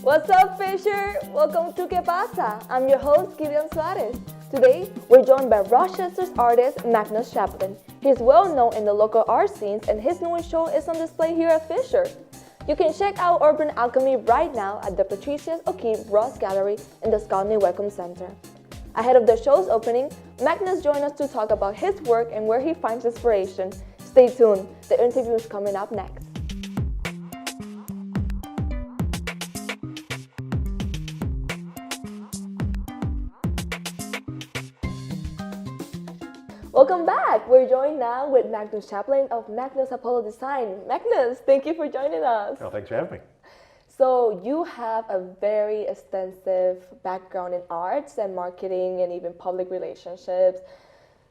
What's up, Fisher? Welcome to Que Pasa. I'm your host, Gideon Suarez. Today, we're joined by Rochester's artist, Magnus Champlin. He's well known in the local art scenes, and his newest show is on display here at Fisher. You can check out Urban Alchemy right now at the Patricia's O'Keeffe Ross Gallery in the Scotney Welcome Center. Ahead of the show's opening, Magnus joined us to talk about his work and where he finds inspiration. Stay tuned, the interview is coming up next. Welcome back! We're joined now with Magnus Champlin of Magnus Apollo Design. Magnus, thank you for joining us. Oh, thanks for having me. So you have a very extensive background in arts and marketing and even public relationships,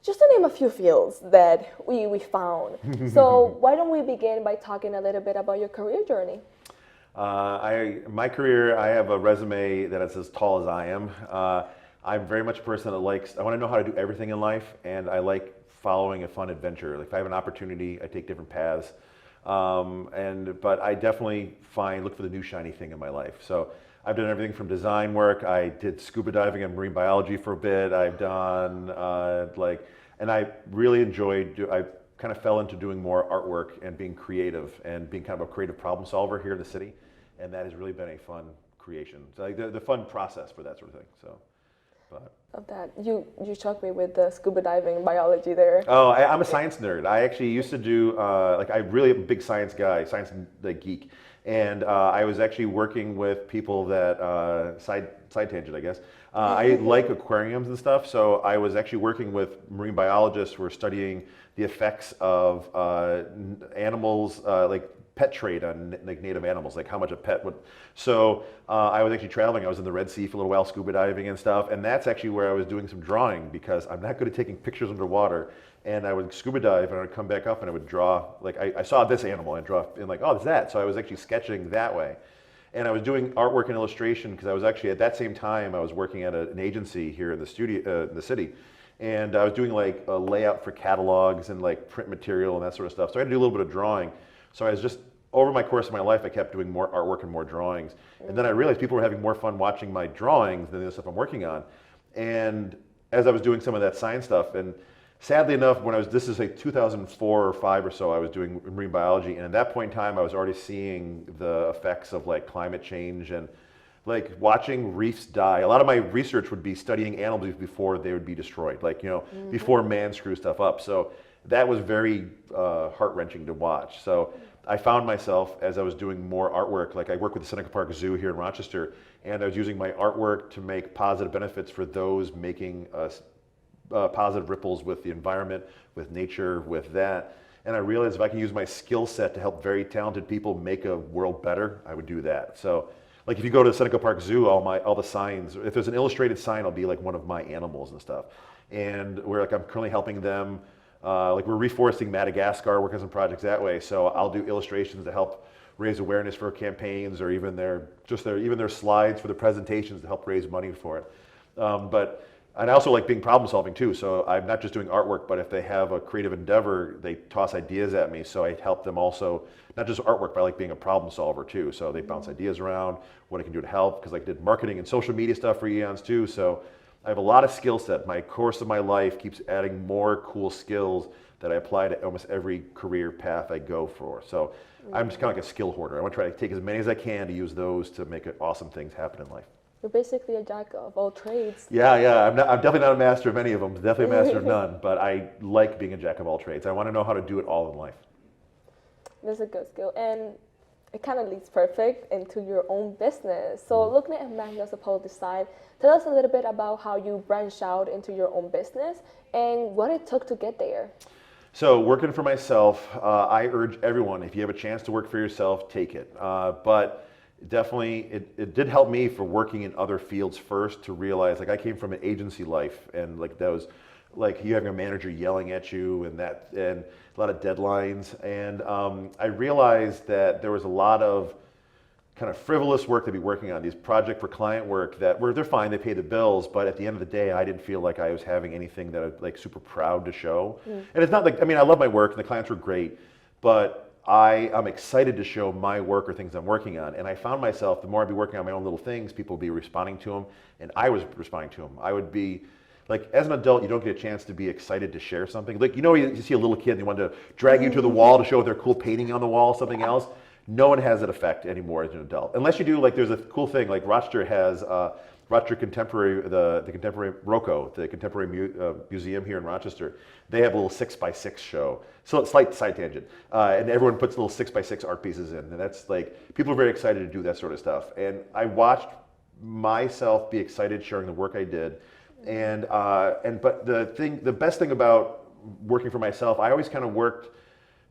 just to name a few fields that we found. So why don't we begin by talking a little bit about your career journey? My career, I have a resume that is as tall as I am. I'm very much a person that I want to know how to do everything in life, and I like following a fun adventure. Like if I have an opportunity, I take different paths. But I definitely look for the new shiny thing in my life. So I've done everything from design work. I did scuba diving and marine biology for a bit. I've done and I really enjoyed, I kind of fell into doing more artwork and being creative and being kind of a creative problem solver here in the city. And that has really been a fun creation. So like the fun process for that sort of thing. So. Of that, you shocked me with the scuba diving biology there. Oh, I'm a science nerd. I actually used to do I'm really a big science guy, science geek, and I was actually working with people that side tangent, I guess. I like aquariums and stuff, so I was actually working with marine biologists who were studying the effects of animals like pet trade on native animals, like how much a pet would. So I was actually traveling. I was in the Red Sea for a little while, scuba diving and stuff, and that's actually where I was doing some drawing because I'm not good at taking pictures underwater. And I would scuba dive and I would come back up and I would draw, like I saw this animal and draw, and like, oh, it's that. So I was actually sketching that way. And I was doing artwork and illustration because I was actually, at that same time, I was working at an agency here in the studio, in the city. And I was doing like a layout for catalogs and like print material and that sort of stuff. So I had to do a little bit of drawing. So I was just, over my course of my life, I kept doing more artwork and more drawings. And then I realized people were having more fun watching my drawings than the stuff I'm working on. And as I was doing some of that science stuff, and sadly enough, this is like 2004 or 5 or so, I was doing marine biology. And at that point in time, I was already seeing the effects of like climate change and like watching reefs die. A lot of my research would be studying animals before they would be destroyed, like, before man screws stuff up. So that was very heart-wrenching to watch. So I found myself, as I was doing more artwork, like I work with the Seneca Park Zoo here in Rochester, and I was using my artwork to make positive benefits for those making positive ripples with the environment, with nature, with that. And I realized if I can use my skill set to help very talented people make a world better, I would do that. So like if you go to the Seneca Park Zoo, all the signs, if there's an illustrated sign, it'll be like one of my animals and stuff. And I'm currently helping them. Like we're reforesting Madagascar, working on some projects that way. So I'll do illustrations to help raise awareness for campaigns, or even their slides for the presentations to help raise money for it. And I also like being problem solving too. So I'm not just doing artwork, but if they have a creative endeavor, they toss ideas at me. So I help them also, not just artwork, but I like being a problem solver too. So they bounce ideas around, what I can do to help, because I did marketing and social media stuff for eons too. So I have a lot of skill set. My course of my life keeps adding more cool skills that I apply to almost every career path I go for. So I'm just kind of like a skill hoarder. I want to try to take as many as I can to use those to make awesome things happen in life. You're basically a jack of all trades. Yeah. I'm definitely not a master of any of them. Definitely a master of none. But I like being a jack of all trades. I want to know how to do it all in life. That's a good skill. And it kind of leads perfect into your own business. So looking at Magnus Apollo Design, tell us a little bit about how you branched out into your own business and what it took to get there. So working for myself, I urge everyone, if you have a chance to work for yourself, take it. But definitely, it did help me for working in other fields first to realize, like I came from an agency life, and like that was like you having a manager yelling at you and a lot of deadlines. And I realized that there was a lot of kind of frivolous work to be working on, these project for client work they're fine, they pay the bills, but at the end of the day, I didn't feel like I was having anything that I'm like super proud to show. And it's not like, I mean, I love my work and the clients were great, but I'm excited to show my work or things I'm working on. And I found myself, the more I'd be working on my own little things, people would be responding to them, and I was responding to them. I would be, like, as an adult, you don't get a chance to be excited to share something. Like, you see a little kid and they want to drag you to the wall to show their cool painting on the wall, something else. No one has that effect anymore as an adult. Unless you do, like, there's a cool thing, like Rochester has Rochester Contemporary, the Contemporary ROCO, the Contemporary Museum here in Rochester. They have a little 6x6 show. So slight side tangent. And everyone puts little 6x6 art pieces in. And that's like, people are very excited to do that sort of stuff. And I watched myself be excited sharing the work I did. But the best thing about working for myself, I always kind of worked,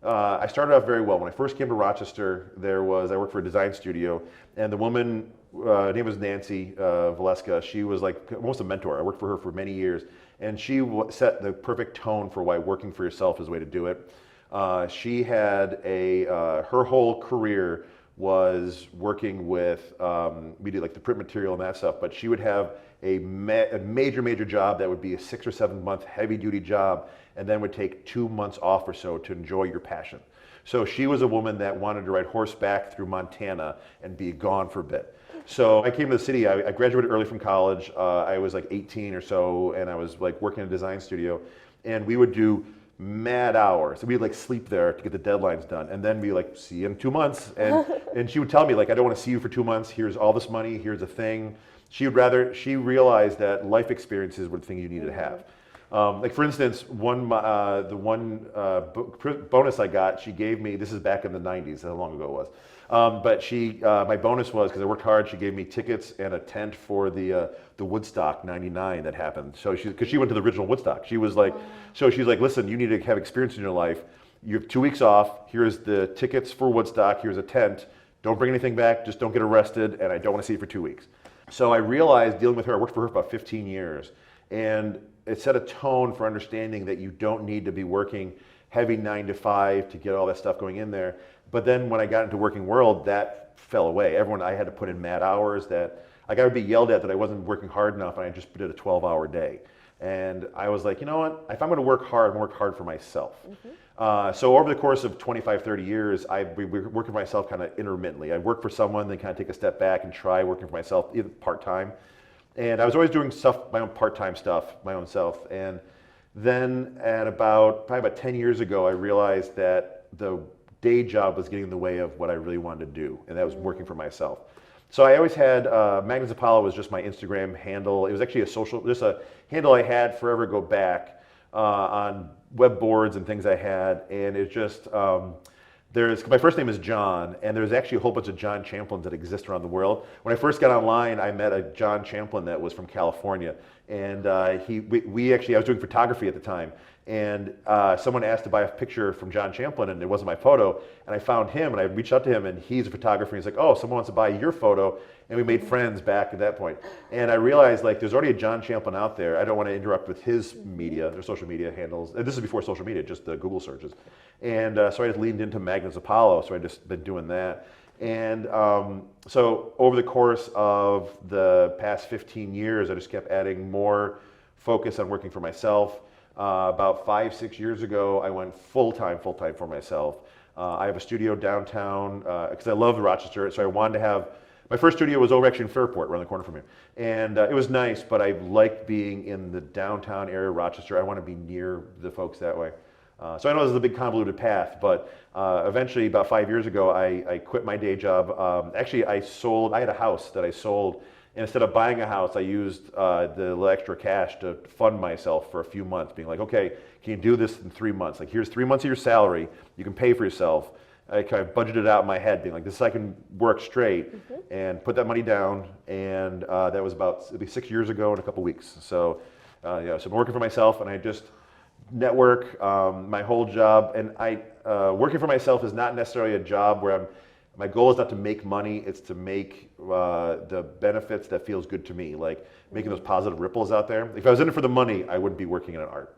I started off very well. When I first came to Rochester, I worked for a design studio, and the woman, her name was Nancy Valeska. She was like almost a mentor. I worked for her for many years, and she set the perfect tone for why working for yourself is the way to do it. She had her whole career was working with, we did like the print material and that stuff, but she would have a major job that would be a 6 or 7 month heavy duty job, and then would take 2 months off or so to enjoy your passion. So she was a woman that wanted to ride horseback through Montana and be gone for a bit. So I came to the city, I graduated early from college, I was like 18 or so, and I was like working in a design studio, and we would do mad hours. So we'd like sleep there to get the deadlines done, and then we like, see you in 2 months, and she would tell me like, I don't want to see you for 2 months, here's all this money, here's a thing. She realized that life experiences were the thing you needed to have. Like for instance, the one bonus I got, she gave me, this is back in the 90s, how long ago it was. But my bonus was, because I worked hard, she gave me tickets and a tent for the Woodstock '99 that happened. So because she went to the original Woodstock. She was like, so she's like, listen, you need to have experience in your life. You have 2 weeks off, here's the tickets for Woodstock, here's a tent. Don't bring anything back, just don't get arrested, and I don't want to see you for 2 weeks. So I realized dealing with her, I worked for her for about 15 years, and it set a tone for understanding that you don't need to be working heavy 9 to 5 to get all that stuff going in there. But then when I got into working world, that fell away. I had to put in mad hours that, like I would be yelled at that I wasn't working hard enough, and I just did a 12-hour day. And I was like, you know what, if I'm gonna work hard, I'm gonna work hard for myself. So over the course of 25, 30 years, I've been working for myself kind of intermittently. I work for someone, then kind of take a step back and try working for myself, either part-time. And I was always doing stuff, my own part-time stuff, my own self. And then probably about 10 years ago, I realized that the day job was getting in the way of what I really wanted to do, and that was working for myself. So I always had, Magnus Apollo was just my Instagram handle. It was actually just a handle I had forever go back on web boards and things I had. And it's just, my first name is John, and there's actually a whole bunch of John Champlins that exist around the world. When I first got online, I met a John Champlin that was from California. And I was doing photography at the time. And someone asked to buy a picture from John Champlin, and it wasn't my photo. And I found him, and I reached out to him, and he's a photographer. And he's like, oh, someone wants to buy your photo. And we made friends back at that point. And I realized, like, there's already a John Champlin out there. I don't want to interrupt with his media, their social media handles. And this is before social media, just the Google searches. And so I just leaned into Magnus Apollo, so I just been doing that. And so over the course of the past 15 years, I just kept adding more focus on working for myself. About 5-6 years ago, I went full-time for myself. I have a studio downtown, because I love Rochester, so I wanted to have, my first studio was over actually in Fairport, around the corner from here. And it was nice, but I like being in the downtown area of Rochester. I want to be near the folks that way. So I know this is a big convoluted path, but eventually about 5 years ago, I quit my day job. Actually, I had a house that I sold, and instead of buying a house, I used the little extra cash to fund myself for a few months, being like, okay, can you do this in 3 months? Like, here's 3 months of your salary, you can pay for yourself. I kind of budgeted out in my head, being like, this is I can work straight, and put that money down, and that was it'll be 6 years ago in a couple weeks. So, so I'm working for myself, and I just network my whole job, and working for myself is not necessarily a job where my goal is not to make money, it's to make the benefits that feels good to me, like making those positive ripples out there. If I was in it for the money, I wouldn't be working in an art.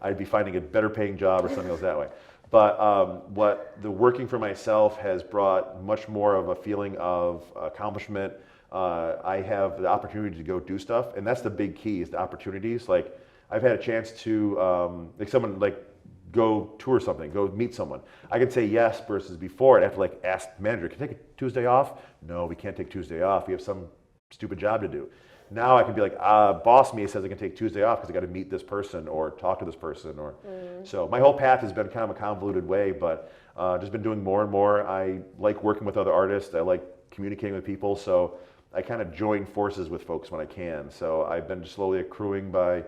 I'd be finding a better paying job or something else that way. But what the working for myself has brought much more of a feeling of accomplishment. I have the opportunity to go do stuff, and that's the big key, is the opportunities. Like, I've had a chance to, like someone like go tour something, go meet someone. I can say yes versus before I'd have to like ask the manager, can I take a Tuesday off? No, we can't take Tuesday off. We have some stupid job to do. Now I can be like, boss me says I can take Tuesday off because I got to meet this person or talk to this person. Or so my whole path has been kind of a convoluted way, but just been doing more and more. I like working with other artists. I like communicating with people. So I kind of join forces with folks when I can. So I've been slowly accruing by,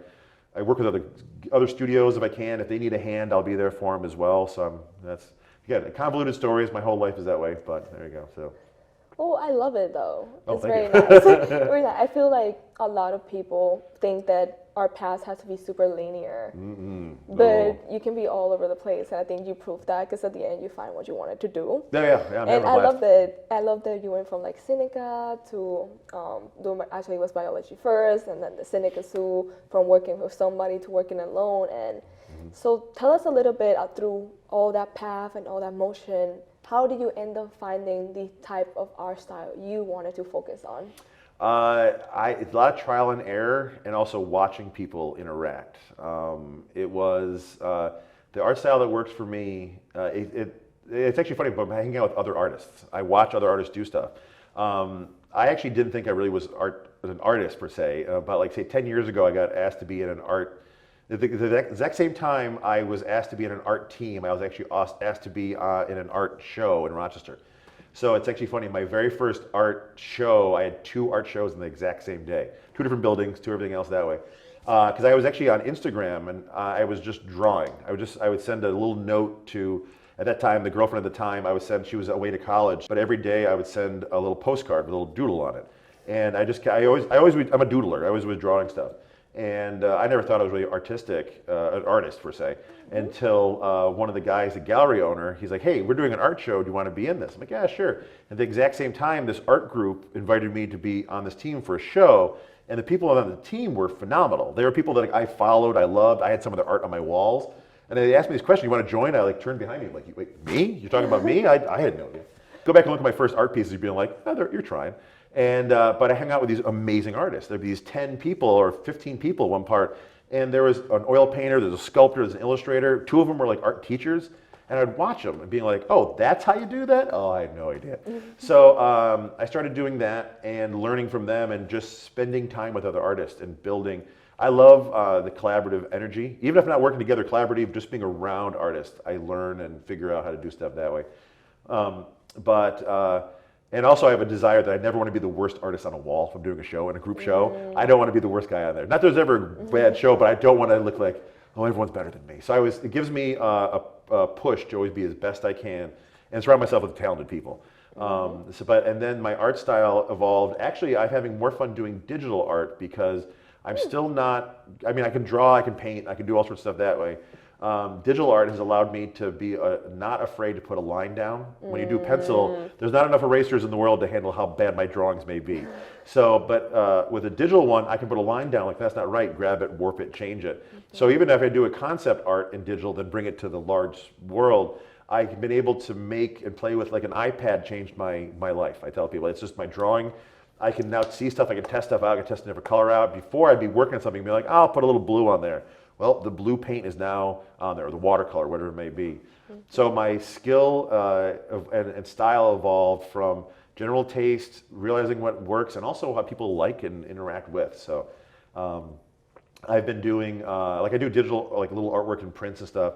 I work with other studios if I can. If they need a hand, I'll be there for them as well. So that's, again, convoluted stories. My whole life is that way, but there you go. So. Oh, I love it though. Oh, it's thank very you. nice. Very nice. I feel like a lot of people think that our path has to be super linear, but you can be all over the place. And I think you proved that because at the end you find what you wanted to do. Yeah. And I love that. I love that you went from like Seneca to doing actually it was biology first, and then the Seneca Zoo from working with somebody to working alone. And so tell us a little bit through all that path and all that motion. How did you end up finding the type of art style you wanted to focus on? It's a lot of trial and error, and also watching people interact. It was the art style that works for me. It's actually funny, but I'm hanging out with other artists. I watch other artists do stuff. I actually didn't think I really was an artist per se, but like say 10 years ago, I got asked to be in an art. The exact same time I was asked to be in an art team, I was actually asked to be in an art show in Rochester. So it's actually funny, my very first art show, I had 2 art shows in the exact same day. 2 different buildings, 2 everything else that way. Because I was actually on Instagram and I was just drawing. I would send a little note to, at that time, the girlfriend at the time, she was away to college, but every day I would send a little postcard with a little doodle on it. And I'm a doodler, I always was drawing stuff. And I never thought I was really artistic, an artist per se, until one of the guys, the gallery owner, he's like, hey, we're doing an art show, do you want to be in this? I'm like, yeah, sure. At the exact same time, this art group invited me to be on this team for a show, and the people on the team were phenomenal. They were people that I followed, I loved, I had some of their art on my walls, and they asked me this question, you want to join? I turned behind me, I'm like, wait, me? You're talking about me? I had no idea. Go back and look at my first art pieces, you'd be like, oh, you're trying. And but I hung out with these amazing artists. There'd be these 10 people or 15 people one part, and there was an oil painter, there's a sculptor, there's an illustrator. 2 of them were like art teachers, and I'd watch them and being like, oh, that's how you do that? Oh, I had no idea. So I started doing that and learning from them and just spending time with other artists and building. I love the collaborative energy. Even if I'm not working together collaborative, just being around artists, I learn and figure out how to do stuff that way. And also I have a desire that I never want to be the worst artist on a wall if I'm doing a show, in a group show. I don't want to be the worst guy on there. Not that there's ever a bad show, but I don't want to look like, oh, everyone's better than me. So it gives me a push to always be as best I can and surround myself with talented people. And then my art style evolved. Actually, I'm having more fun doing digital art because I'm still not, I mean, I can draw, I can paint, I can do all sorts of stuff that way. Digital art has allowed me to be not afraid to put a line down. When you do pencil, there's not enough erasers in the world to handle how bad my drawings may be. So, but with a digital one, I can put a line down, like that's not right, grab it, warp it, change it. So even if I do a concept art in digital, then bring it to the large world, I've been able to make and play with, like an iPad changed my life. I tell people, it's just my drawing. I can now see stuff, I can test stuff out, I can test a different color out. Before I'd be working on something and be like, oh, I'll put a little blue on there. Well, the blue paint is now on there, or the watercolor, whatever it may be. So my skill and style evolved from general taste, realizing what works, and also how people like and interact with. So I've been doing, like I do digital, like little artwork and prints and stuff,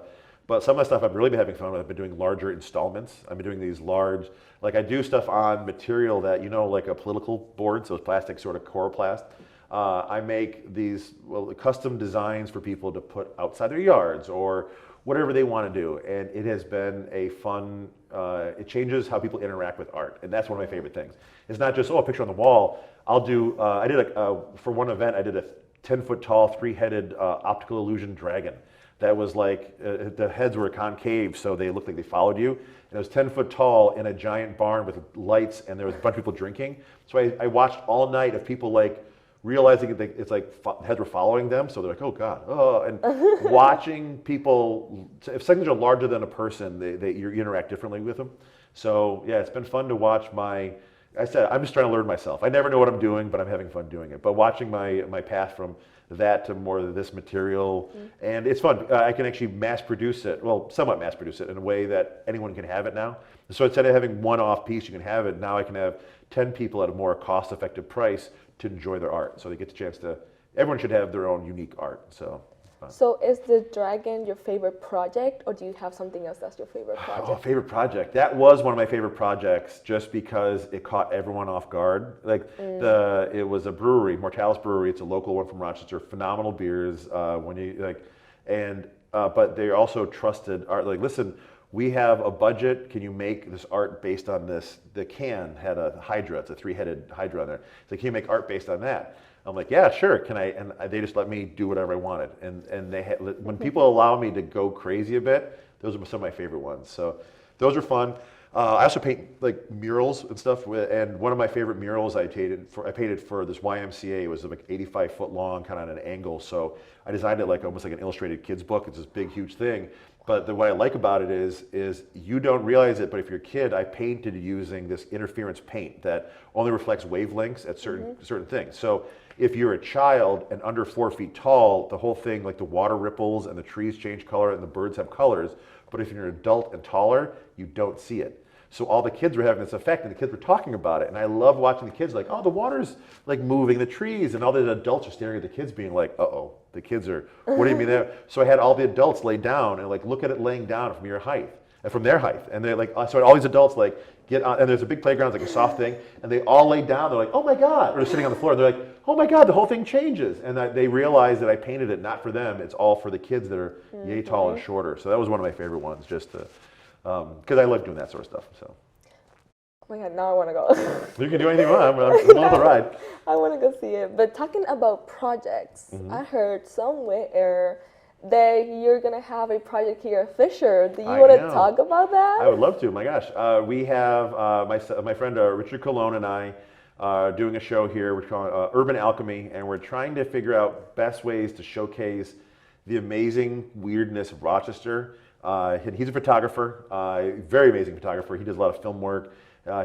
but some of the stuff I've really been having fun with, I've been doing larger installments. I've been doing these large, like I do stuff on material that, you know, like a political board, so it's plastic, sort of coroplast. I make these custom designs for people to put outside their yards or whatever they want to do. And it has been a fun, it changes how people interact with art. And that's one of my favorite things. It's not just, oh, a picture on the wall. I'll do, for one event, I did a 10-foot tall, 3-headed optical illusion dragon. That was like, the heads were concave, so they looked like they followed you. And it was 10 foot tall in a giant barn with lights, and there was a bunch of people drinking. So I watched all night of people like, realizing it's like heads were following them, so they're like, oh God, oh, and watching people, if things are larger than a person, you interact differently with them. So yeah, it's been fun to watch I said, I'm just trying to learn myself. I never know what I'm doing, but I'm having fun doing it. But watching my path from that to more of this material. And it's fun. I can actually mass produce it, well, somewhat mass produce it in a way that anyone can have it now. So instead of having one-off piece, you can have it. Now I can have 10 people at a more cost-effective price to enjoy their art. So they get the chance to, everyone should have their own unique art. So is the dragon your favorite project, or do you have something else that's your favorite project? Oh, favorite project. That was one of my favorite projects just because it caught everyone off guard. Like it was a brewery, Mortalis Brewery. It's a local one from Rochester. Phenomenal beers. But they also trusted art. Like, listen, we have a budget. Can you make this art based on this? The can had a hydra. It's a 3-headed hydra on there. So can you make art based on that? I'm like, yeah, sure. Can I? And they just let me do whatever I wanted. And they had, when people allow me to go crazy a bit, those are some of my favorite ones. So those are fun. I also paint like murals and stuff. And one of my favorite murals I painted for this YMCA. It was like 85-foot long, kind of at an angle. So I designed it like almost like an illustrated kid's book. It's this big, huge thing. But what I like about it is you don't realize it, but if you're a kid, I painted using this interference paint that only reflects wavelengths at certain things. So if you're a child and under 4 feet tall, the whole thing, like the water ripples and the trees change color and the birds have colors. But if you're an adult and taller, you don't see it. So all the kids were having this effect, and the kids were talking about it. And I love watching the kids like, oh, the water's like moving, the trees, and all the adults are staring at the kids being like, uh-oh, the kids are, what do you mean there? So I had all the adults lay down and like look at it laying down from your height, and from their height. And they're like, so all these adults like get on, and there's a big playground, it's like a soft thing, and they all lay down, they're like, oh my God, or they're sitting on the floor, and they're like, oh my God, the whole thing changes. And they realize that I painted it not for them, it's all for the kids that are yay tall and shorter. So that was one of my favorite ones, just to, because I love doing that sort of stuff, so. Oh my God, now I want to go. You can do anything you want. I'm on the ride. I want to go see it. But talking about projects, I heard somewhere that you're going to have a project here at Fisher. Do you want to talk about that? I would love to. My gosh. We have my friend Richard Colon and I doing a show here. We're calling Urban Alchemy, and we're trying to figure out best ways to showcase the amazing weirdness of Rochester. He's a photographer, very amazing photographer. He does a lot of film work.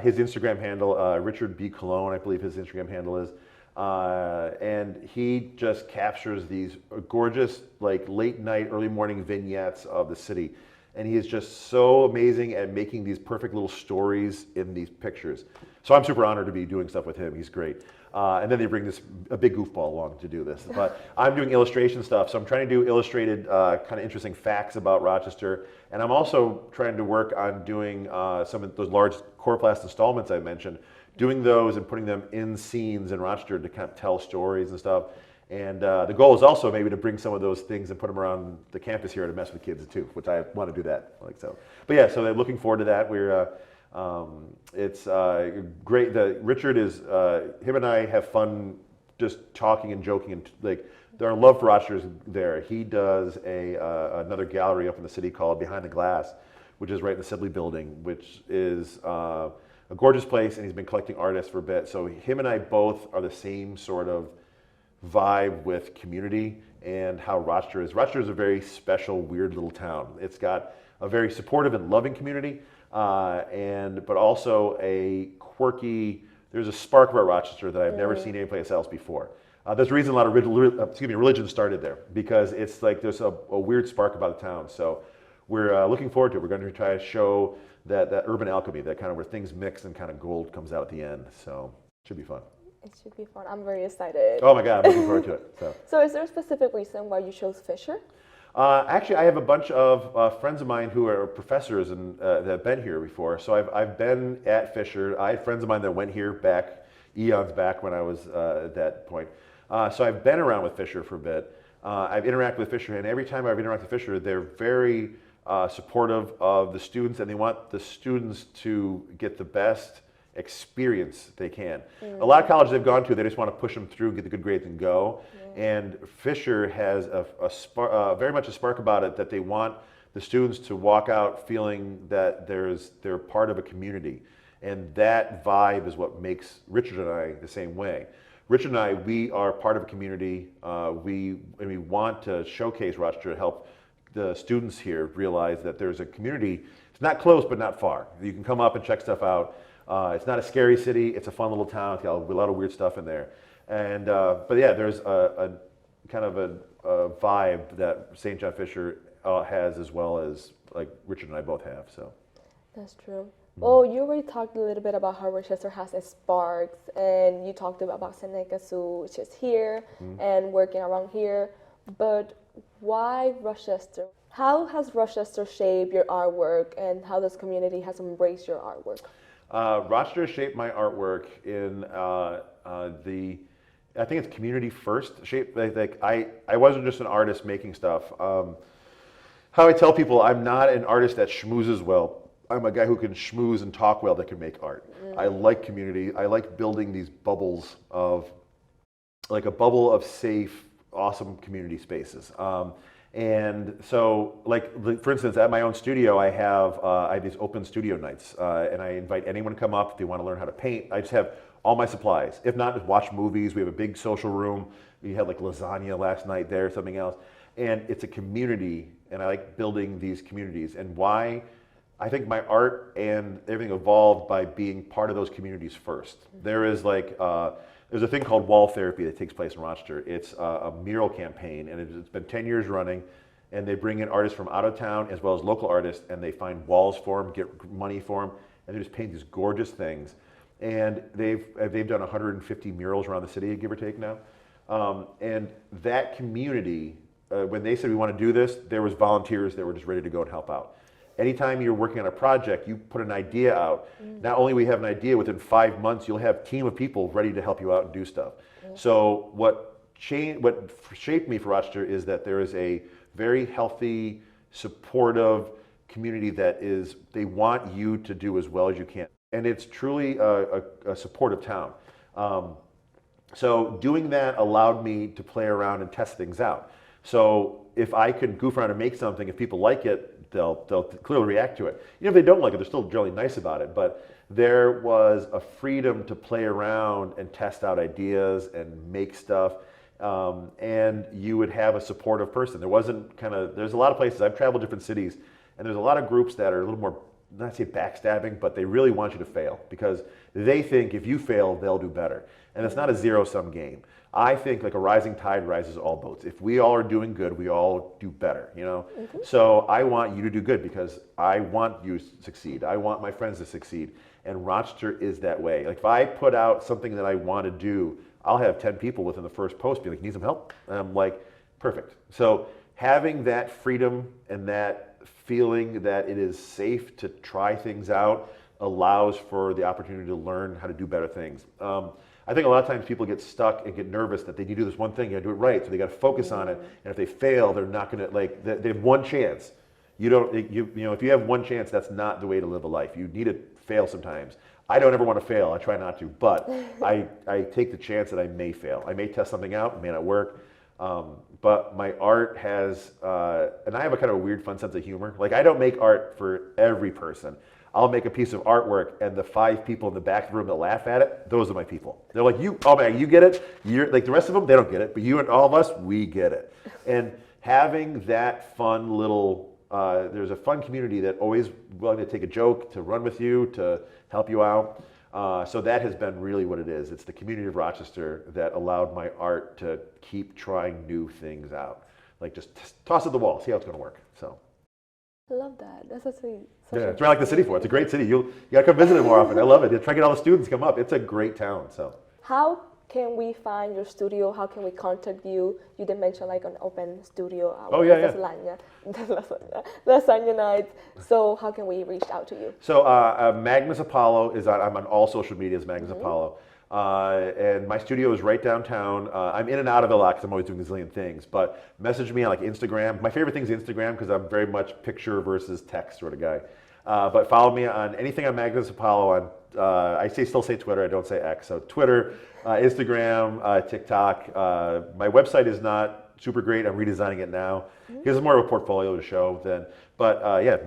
His Instagram handle, Richard B. Cologne, I believe his Instagram handle is. And he just captures these gorgeous, like late night, early morning vignettes of the city. And he is just so amazing at making these perfect little stories in these pictures. So I'm super honored to be doing stuff with him. He's great. And then they bring a big goofball along to do this. But I'm doing illustration stuff, so I'm trying to do illustrated kind of interesting facts about Rochester. And I'm also trying to work on doing some of those large coroplast installments I mentioned, doing those and putting them in scenes in Rochester to kind of tell stories and stuff. And the goal is also maybe to bring some of those things and put them around the campus here to mess with kids too, which I want to do that. Like so. But yeah, so they're looking forward to that. It's great that Richard is, him and I have fun just talking and joking, and like our love for Rochester is there. He does another gallery up in the city called Behind the Glass, which is right in the Sibley building, which is a gorgeous place, and he's been collecting artists for a bit. So him and I both are the same sort of vibe with community and how Rochester is. Rochester is a very special, weird little town. It's got a very supportive and loving community, but also a quirky, there's a spark about Rochester that I've never seen anyplace else before. There's a reason a lot of religion started there, because it's like there's a weird spark about the town. So we're looking forward to it. We're going to try to show that urban alchemy, that kind of where things mix and kind of gold comes out at the end. So it should be fun. It should be fun. I'm very excited. Oh my God, I'm looking forward to it. So is there a specific reason why you chose Fisher? Actually, I have a bunch of friends of mine who are professors and that have been here before. So I've been at Fisher. I had friends of mine that went here eons back when I was at that point. So I've been around with Fisher for a bit. I've interacted with Fisher, and every time I've interacted with Fisher, they're very supportive of the students, and they want the students to get the best experience they can. A lot of colleges they've gone to, they just want to push them through, get the good grades, and go. And Fisher has very much a spark about it, that they want the students to walk out feeling that they're part of a community. And that vibe is what makes Richard and I the same way. Richard and I, we are part of a community. We want to showcase Rochester to help the students here realize that there's a community. It's not close, but not far. You can come up and check stuff out. It's not a scary city. It's a fun little town. It's got a lot of weird stuff in there. And but yeah, there's a kind of a vibe that St. John Fisher has, as well as like Richard and I both have. So That's true. Well, you already talked a little bit about how Rochester has its sparks, and you talked about Seneca Sioux, which is here and working around here. But why Rochester? How has Rochester shaped your artwork, and how this community has embraced your artwork? Rochester shaped my artwork in I think it's community first shape. Like I wasn't just an artist making stuff. How I tell people, I'm not an artist that schmoozes well. I'm a guy who can schmooze and talk well that can make art. I like community. I like building these bubbles of, like a bubble of safe, awesome community spaces. And so, like for instance, at my own studio, I have these open studio nights, and I invite anyone to come up if they want to learn how to paint. I just have all my supplies. If not, just watch movies. We have a big social room. We had like lasagna last night there, something else. And it's a community, and I like building these communities. And why? I think my art and everything evolved by being part of those communities first. There is like, there's a thing called wall therapy that takes place in Rochester. It's a mural campaign, and it's been 10 years running, and they bring in artists from out of town as well as local artists, and they find walls for them, get money for them, and they just paint these gorgeous things. And they've done 150 murals around the city, give or take now. And that community, when they said we want to do this, there was volunteers that were just ready to go and help out. Anytime you're working on a project, you put an idea out. Not only we have an idea, within 5 months, you'll have a team of people ready to help you out and do stuff. So what shaped me for Rochester is that there is a very healthy, supportive community that they want you to do as well as you can. And it's truly a supportive town. So doing that allowed me to play around and test things out. So if I could goof around and make something, if people like it, they'll clearly react to it. Even if they don't like it, they're still generally nice about it. But there was a freedom to play around and test out ideas and make stuff. And you would have a supportive person. There's a lot of places, I've traveled different cities, and there's a lot of groups that are a little more, not say backstabbing, but they really want you to fail because they think if you fail, they'll do better. And it's not a zero-sum game. I think like a rising tide rises all boats. If we all are doing good, we all do better, you know? So I want you to do good because I want you to succeed. I want my friends to succeed. And Rochester is that way. Like if I put out something that I want to do, I'll have 10 people within the first post be like, need some help? And I'm like, perfect. So having that freedom and that feeling that it is safe to try things out allows for the opportunity to learn how to do better things. I think a lot of times people get stuck and get nervous that they need to do this one thing, you gotta do it right, so they gotta focus on it, and if they fail, they're not gonna, like, they have one chance. You know, if you have one chance, that's not the way to live a life. You need to fail sometimes. I don't ever want to fail, I try not to, but I take the chance that I may fail. I may test something out, it may not work, but my art has, and I have a kind of a weird, fun sense of humor. Like, I don't make art for every person. I'll make a piece of artwork, and the 5 people in the back of the room that laugh at it, those are my people. They're like, oh man, you get it? You're like, the rest of them, they don't get it, but you and all of us, we get it. And having that fun little, there's a fun community that always willing to take a joke, to run with you, to help you out. So that has been really what it is. It's the community of Rochester that allowed my art to keep trying new things out. Like just toss it at the wall, see how it's gonna work, so. I love that. That's actually yeah, it's right like the city for it. It's a great city. You gotta come visit it more often. I love it. Try to get all the students come up. It's a great town. So how can we find your studio? How can we contact you? You did mention like an open studio. Lasagna nights. So how can we reach out to you? So Magnus Apollo I'm on all social media as Magnus Apollo. And my studio is right downtown. I'm in and out of it a lot because I'm always doing a zillion things. But message me on like Instagram. My favorite thing is Instagram because I'm very much picture versus text sort of guy. But follow me on anything on Magnus Apollo. I still say Twitter. I don't say X. So Twitter, Instagram, TikTok. My website is not super great. I'm redesigning it now because it's more of a portfolio to show than. But yeah,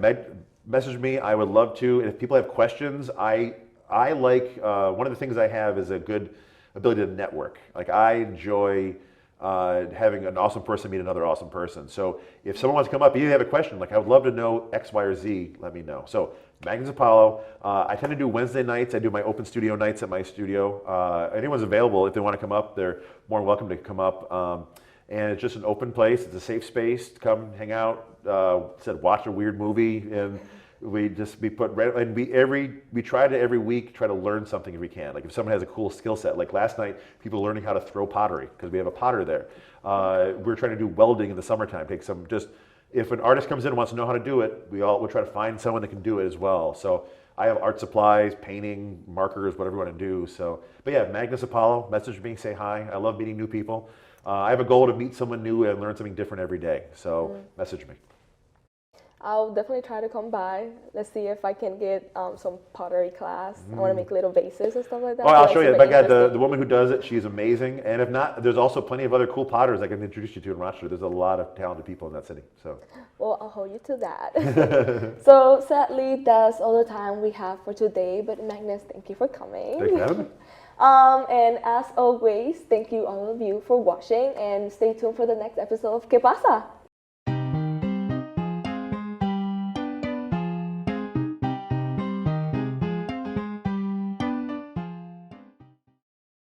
message me. I would love to. And if people have questions, I like, one of the things I have is a good ability to network. Like I enjoy having an awesome person meet another awesome person. So if someone wants to come up, you have a question, like I would love to know X, Y, or Z, let me know. So Magnus Apollo, I tend to do Wednesday nights. I do my open studio nights at my studio. Anyone's available, if they want to come up, they're more than welcome to come up. and it's just an open place. It's a safe space to come hang out. Watch a weird movie, and we try to every week try to learn something if we can. Like if someone has a cool skill set, like last night, people learning how to throw pottery because we have a potter there. We're trying to do welding in the summertime. If an artist comes in and wants to know how to do it, we'll try to find someone that can do it as well. So I have art supplies, painting, markers, whatever you want to do. So, but yeah, Magnus Apollo, message me, say hi. I love meeting new people. I have a goal to meet someone new and learn something different every day. So message me. I'll definitely try to come by. Let's see if I can get some pottery class. I want to make little vases and stuff like that. Oh, I'll show you. My God, the woman who does it, she's amazing. And if not, there's also plenty of other cool potters I can introduce you to in Rochester. There's a lot of talented people in that city. So. Well, I'll hold you to that. So sadly, that's all the time we have for today. But Magnus, thank you for coming. Thanks for having me. And as always, thank you all of you for watching, and stay tuned for the next episode of Que Pasa?